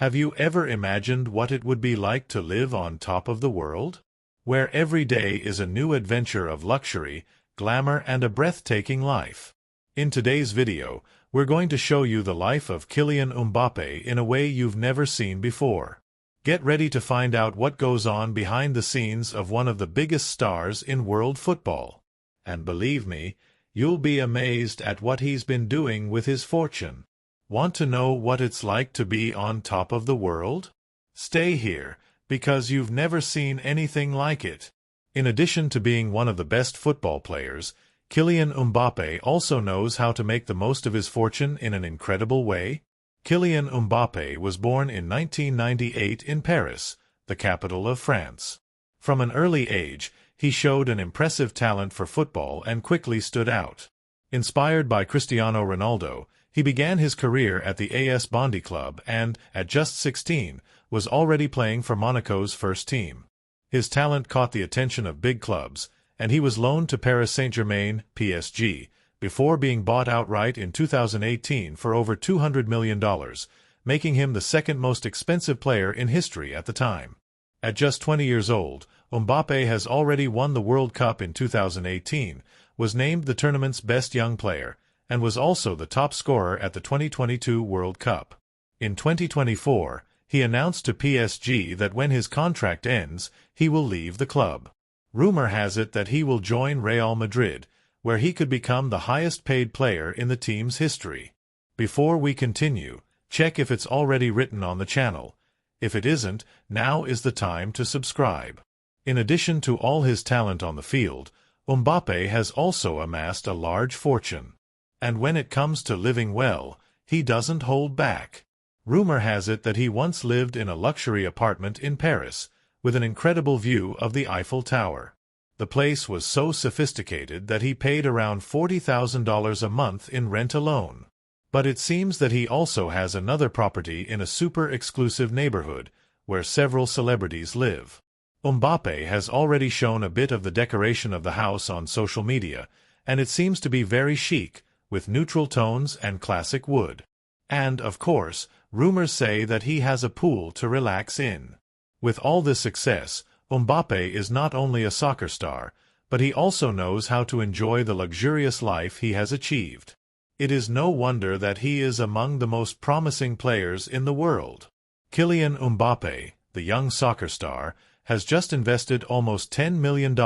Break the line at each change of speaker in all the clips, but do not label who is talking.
Have you ever imagined what it would be like to live on top of the world? Where every day is a new adventure of luxury, glamour, and a breathtaking life. In today's video, we're going to show you the life of Kylian Mbappé in a way you've never seen before. Get ready to find out what goes on behind the scenes of one of the biggest stars in world football. And believe me, you'll be amazed at what he's been doing with his fortune. Want to know what it's like to be on top of the world? Stay here, because you've never seen anything like it. In addition to being one of the best football players, Kylian Mbappé also knows how to make the most of his fortune in an incredible way. Kylian Mbappé was born in 1998 in Paris, the capital of France. From an early age, he showed an impressive talent for football and quickly stood out. Inspired by Cristiano Ronaldo, he began his career at the AS Bondy club and, at just 16, was already playing for Monaco's first team. His talent caught the attention of big clubs, and he was loaned to Paris Saint-Germain (PSG), before being bought outright in 2018 for over $200 million, making him the second most expensive player in history at the time. At just 20 years old, Mbappé has already won the World Cup in 2018, was named the tournament's best young player, and was also the top scorer at the 2022 World Cup. In 2024, he announced to PSG that when his contract ends, he will leave the club. Rumor has it that he will join Real Madrid, where he could become the highest-paid player in the team's history. Before we continue, check if it's already written on the channel. If it isn't, now is the time to subscribe. In addition to all his talent on the field, Mbappé has also amassed a large fortune. And when it comes to living well, he doesn't hold back. Rumor has it that he once lived in a luxury apartment in Paris, with an incredible view of the Eiffel Tower. The place was so sophisticated that he paid around $40,000 a month in rent alone. But it seems that he also has another property in a super-exclusive neighborhood, where several celebrities live. Mbappé has already shown a bit of the decoration of the house on social media, and it seems to be very chic, with neutral tones and classic wood. And, of course, rumors say that he has a pool to relax in. With all this success, Mbappé is not only a soccer star, but he also knows how to enjoy the luxurious life he has achieved. It is no wonder that he is among the most promising players in the world. Kylian Mbappé, the young soccer star, has just invested almost $10 million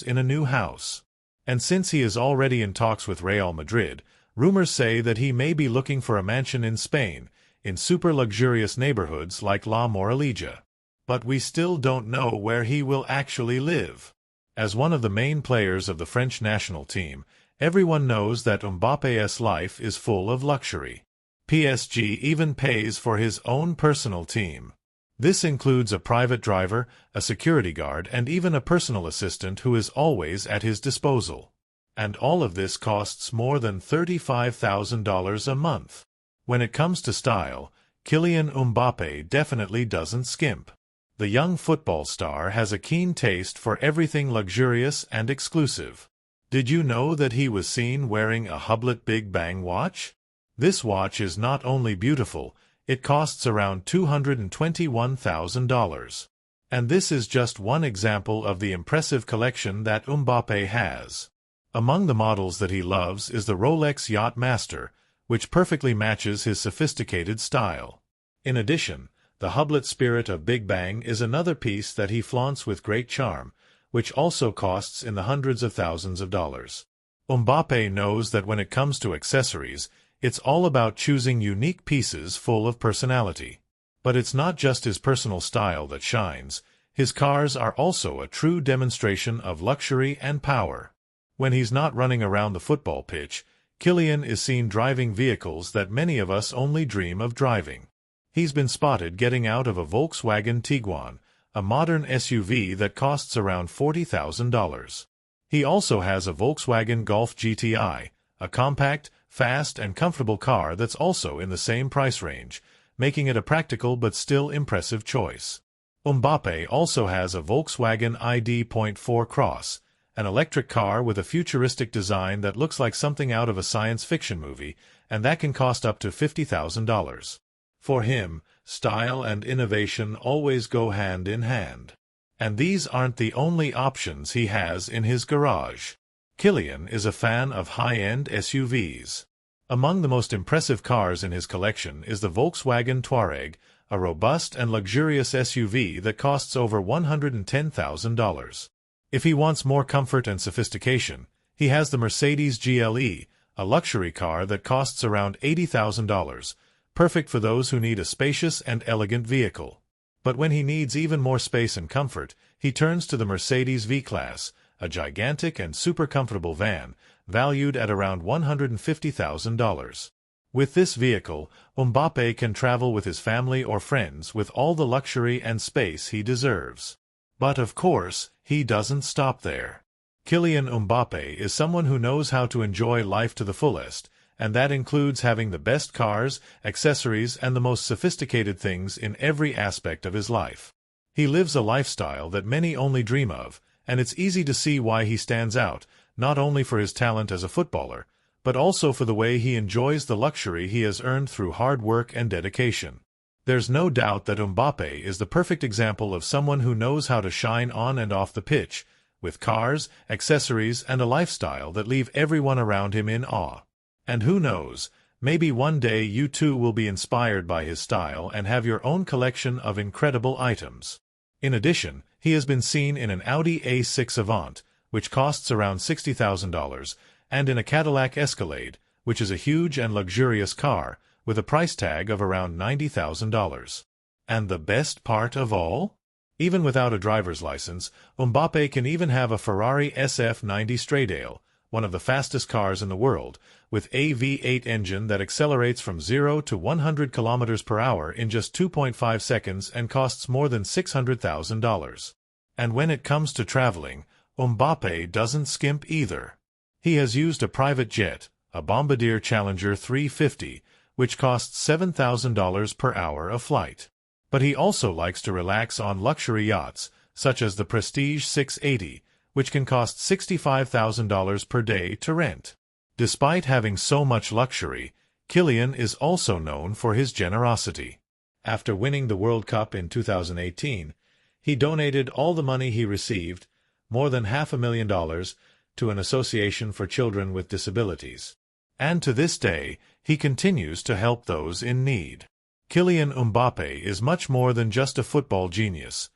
in a new house. And since he is already in talks with Real Madrid, rumors say that he may be looking for a mansion in Spain, in super luxurious neighborhoods like La Moraleja. But we still don't know where he will actually live. As one of the main players of the French national team, everyone knows that Mbappé's life is full of luxury. PSG even pays for his own personal team. This includes a private driver, a security guard, and even a personal assistant who is always at his disposal. And all of this costs more than $35,000 a month. When it comes to style, Kylian Mbappé definitely doesn't skimp. The young football star has a keen taste for everything luxurious and exclusive. Did you know that he was seen wearing a Hublot Big Bang watch? This watch is not only beautiful, it costs around $221,000. And this is just one example of the impressive collection that Mbappé has. Among the models that he loves is the Rolex Yacht Master, which perfectly matches his sophisticated style. In addition, the Hublot Spirit of Big Bang is another piece that he flaunts with great charm, which also costs in the hundreds of thousands of dollars. Mbappé knows that when it comes to accessories, it's all about choosing unique pieces full of personality. But it's not just his personal style that shines. His cars are also a true demonstration of luxury and power. When he's not running around the football pitch, Kylian is seen driving vehicles that many of us only dream of driving. He's been spotted getting out of a Volkswagen Tiguan, a modern SUV that costs around $40,000. He also has a Volkswagen Golf GTI, a compact, fast, and comfortable car that's also in the same price range, making it a practical but still impressive choice. Mbappé also has a Volkswagen ID.4 Cross, an electric car with a futuristic design that looks like something out of a science fiction movie, and that can cost up to $50,000. For him, style and innovation always go hand in hand. And these aren't the only options he has in his garage. Kylian is a fan of high-end SUVs. Among the most impressive cars in his collection is the Volkswagen Touareg, a robust and luxurious SUV that costs over $110,000. If he wants more comfort and sophistication, he has the Mercedes GLE, a luxury car that costs around $80,000, perfect for those who need a spacious and elegant vehicle. But when he needs even more space and comfort, he turns to the Mercedes V-Class, a gigantic and super comfortable van, valued at around $150,000. With this vehicle, Mbappé can travel with his family or friends with all the luxury and space he deserves. But of course, he doesn't stop there. Kylian Mbappé is someone who knows how to enjoy life to the fullest, and that includes having the best cars, accessories, and the most sophisticated things in every aspect of his life. He lives a lifestyle that many only dream of, and it's easy to see why he stands out, not only for his talent as a footballer, but also for the way he enjoys the luxury he has earned through hard work and dedication. There's no doubt that Mbappé is the perfect example of someone who knows how to shine on and off the pitch, with cars, accessories, and a lifestyle that leave everyone around him in awe. And who knows, maybe one day you too will be inspired by his style and have your own collection of incredible items. In addition, he has been seen in an Audi A6 Avant, which costs around $60,000, and in a Cadillac Escalade, which is a huge and luxurious car, with a price tag of around $90,000. And the best part of all? Even without a driver's license, Mbappé can even have a Ferrari SF90 Stradale, one of the fastest cars in the world, with a V8 engine that accelerates from 0 to 100 km per hour in just 2.5 seconds and costs more than $600,000. And when it comes to traveling, Mbappé doesn't skimp either. He has used a private jet, a Bombardier Challenger 350, which costs $7,000 per hour a flight. But he also likes to relax on luxury yachts, such as the Prestige 680, which can cost $65,000 per day to rent. Despite having so much luxury, Kylian is also known for his generosity. After winning the World Cup in 2018, he donated all the money he received, more than $500,000, to an association for children with disabilities. And to this day, he continues to help those in need. Kylian Mbappé is much more than just a football genius.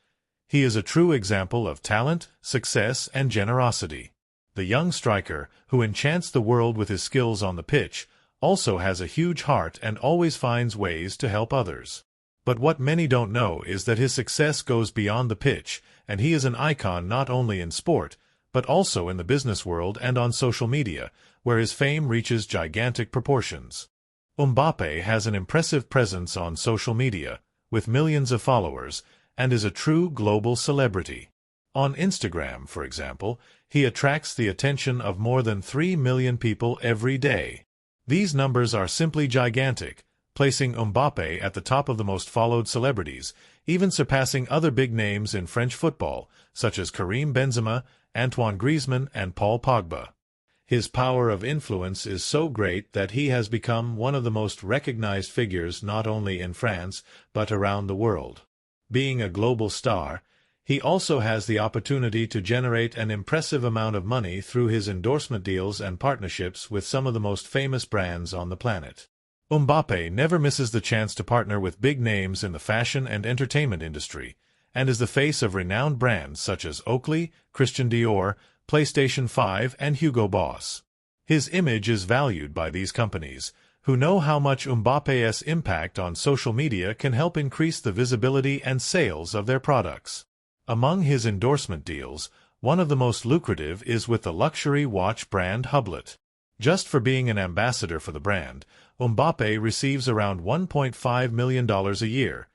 He is a true example of talent, success, and generosity. The young striker, who enchants the world with his skills on the pitch, also has a huge heart and always finds ways to help others. But what many don't know is that his success goes beyond the pitch, and he is an icon not only in sport, but also in the business world and on social media, where his fame reaches gigantic proportions. Mbappé has an impressive presence on social media, with millions of followers, and is a true global celebrity. On Instagram, for example, he attracts the attention of more than 3 million people every day. These numbers are simply gigantic, placing Mbappé at the top of the most followed celebrities, even surpassing other big names in French football, such as Karim Benzema, Antoine Griezmann, and Paul Pogba. His power of influence is so great that he has become one of the most recognized figures not only in France, but around the world. Being a global star, he also has the opportunity to generate an impressive amount of money through his endorsement deals and partnerships with some of the most famous brands on the planet. Mbappé never misses the chance to partner with big names in the fashion and entertainment industry, and is the face of renowned brands such as Oakley, Christian Dior, PlayStation 5, and Hugo Boss. His image is valued by these companies, who know how much Mbappé's impact on social media can help increase the visibility and sales of their products. Among his endorsement deals, one of the most lucrative is with the luxury watch brand Hublot. Just for being an ambassador for the brand, Mbappé receives around $1.5 million a year,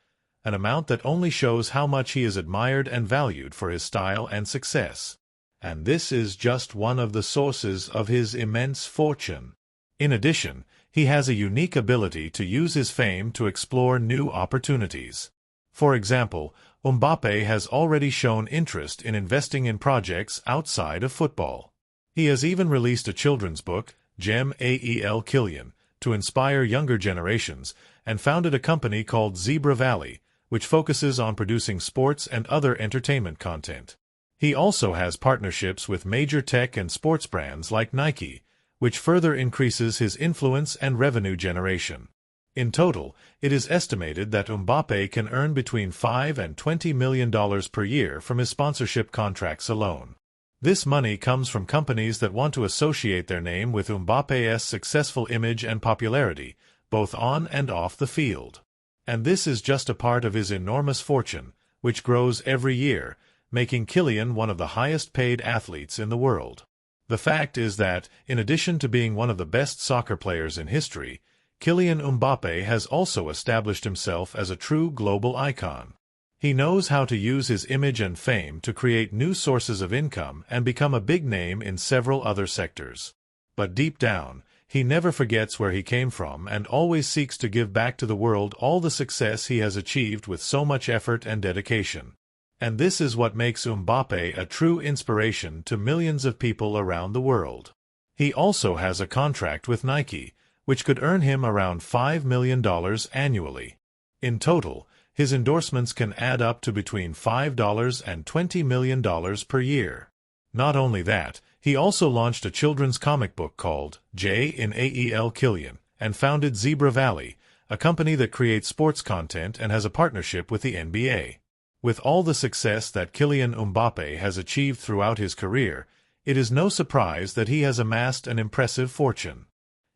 an amount that only shows how much he is admired and valued for his style and success. And this is just one of the sources of his immense fortune. In addition, he has a unique ability to use his fame to explore new opportunities. For example, Mbappé has already shown interest in investing in projects outside of football. He has even released a children's book, Gem Ael Kylian, to inspire younger generations and founded a company called Zebra Valley, which focuses on producing sports and other entertainment content. He also has partnerships with major tech and sports brands like Nike, which further increases his influence and revenue generation. In total, it is estimated that Mbappé can earn between $5 and $20 million per year from his sponsorship contracts alone. This money comes from companies that want to associate their name with Mbappé's successful image and popularity, both on and off the field. And this is just a part of his enormous fortune, which grows every year, making Kylian one of the highest-paid athletes in the world. The fact is that, in addition to being one of the best soccer players in history, Kylian Mbappé has also established himself as a true global icon. He knows how to use his image and fame to create new sources of income and become a big name in several other sectors. But deep down, he never forgets where he came from and always seeks to give back to the world all the success he has achieved with so much effort and dedication. And this is what makes Mbappé a true inspiration to millions of people around the world. He also has a contract with Nike, which could earn him around $5 million annually. In total, his endorsements can add up to between $5 and $20 million per year. Not only that, he also launched a children's comic book called J.N.A.E.L. Kylian and founded Zebra Valley, a company that creates sports content and has a partnership with the NBA. With all the success that Kylian Mbappé has achieved throughout his career, it is no surprise that he has amassed an impressive fortune.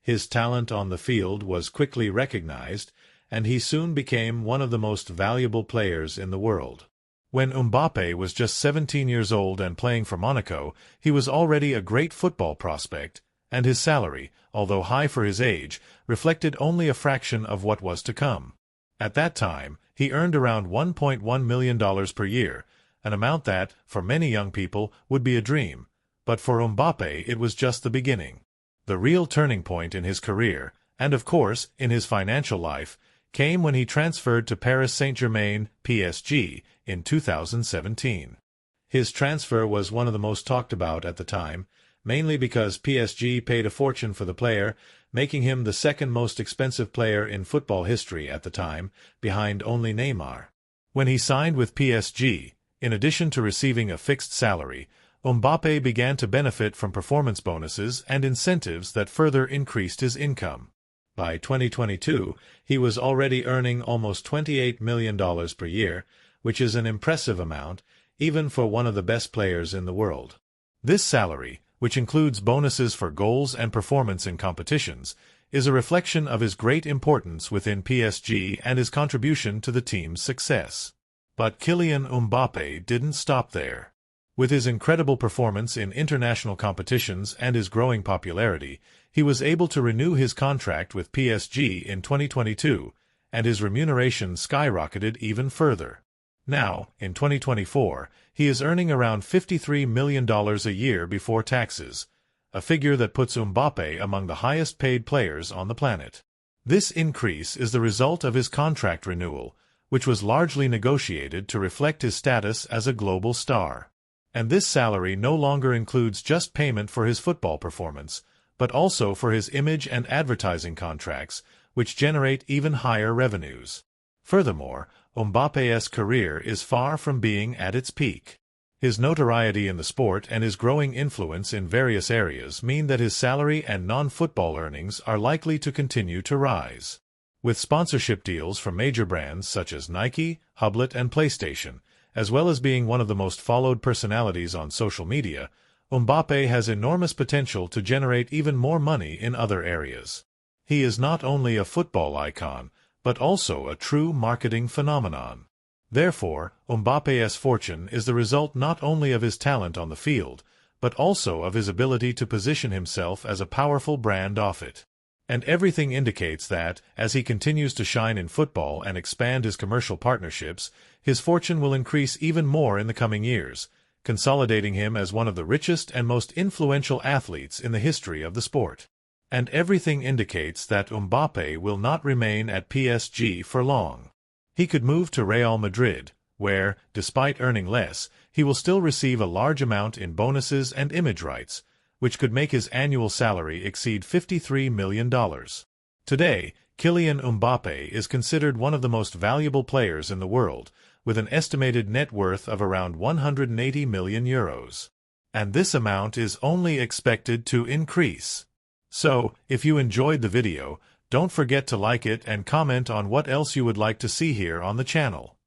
His talent on the field was quickly recognized, and he soon became one of the most valuable players in the world. When Mbappé was just 17 years old and playing for Monaco, he was already a great football prospect, and his salary, although high for his age, reflected only a fraction of what was to come. At that time, he earned around $1.1 million per year, an amount that, for many young people, would be a dream. But for Mbappé it was just the beginning. The real turning point in his career, and of course in his financial life, came when he transferred to Paris Saint-Germain, PSG, in 2017. His transfer was one of the most talked about at the time, mainly because PSG paid a fortune for the player, making him the second most expensive player in football history at the time, behind only Neymar. When he signed with PSG, in addition to receiving a fixed salary, Mbappé began to benefit from performance bonuses and incentives that further increased his income. By 2022, he was already earning almost $28 million per year, which is an impressive amount, even for one of the best players in the world. This salary, which includes bonuses for goals and performance in competitions, is a reflection of his great importance within PSG and his contribution to the team's success. But Kylian Mbappé didn't stop there. With his incredible performance in international competitions and his growing popularity, he was able to renew his contract with PSG in 2022, and his remuneration skyrocketed even further. Now, in 2024, he is earning around $53 million a year before taxes, a figure that puts Mbappé among the highest-paid players on the planet. This increase is the result of his contract renewal, which was largely negotiated to reflect his status as a global star. And this salary no longer includes just payment for his football performance, but also for his image and advertising contracts, which generate even higher revenues. Furthermore, Mbappé's career is far from being at its peak. His notoriety in the sport and his growing influence in various areas mean that his salary and non-football earnings are likely to continue to rise. With sponsorship deals from major brands such as Nike, Hublot, and PlayStation, as well as being one of the most followed personalities on social media, Mbappé has enormous potential to generate even more money in other areas. He is not only a football icon, but also a true marketing phenomenon. Therefore, Mbappé's fortune is the result not only of his talent on the field, but also of his ability to position himself as a powerful brand off it. And everything indicates that, as he continues to shine in football and expand his commercial partnerships, his fortune will increase even more in the coming years, consolidating him as one of the richest and most influential athletes in the history of the sport. And everything indicates that Mbappé will not remain at PSG for long. He could move to Real Madrid, where, despite earning less, he will still receive a large amount in bonuses and image rights, which could make his annual salary exceed $53 million. Today, Kylian Mbappé is considered one of the most valuable players in the world, with an estimated net worth of around €180 million. And this amount is only expected to increase. So, if you enjoyed the video, don't forget to like it and comment on what else you would like to see here on the channel.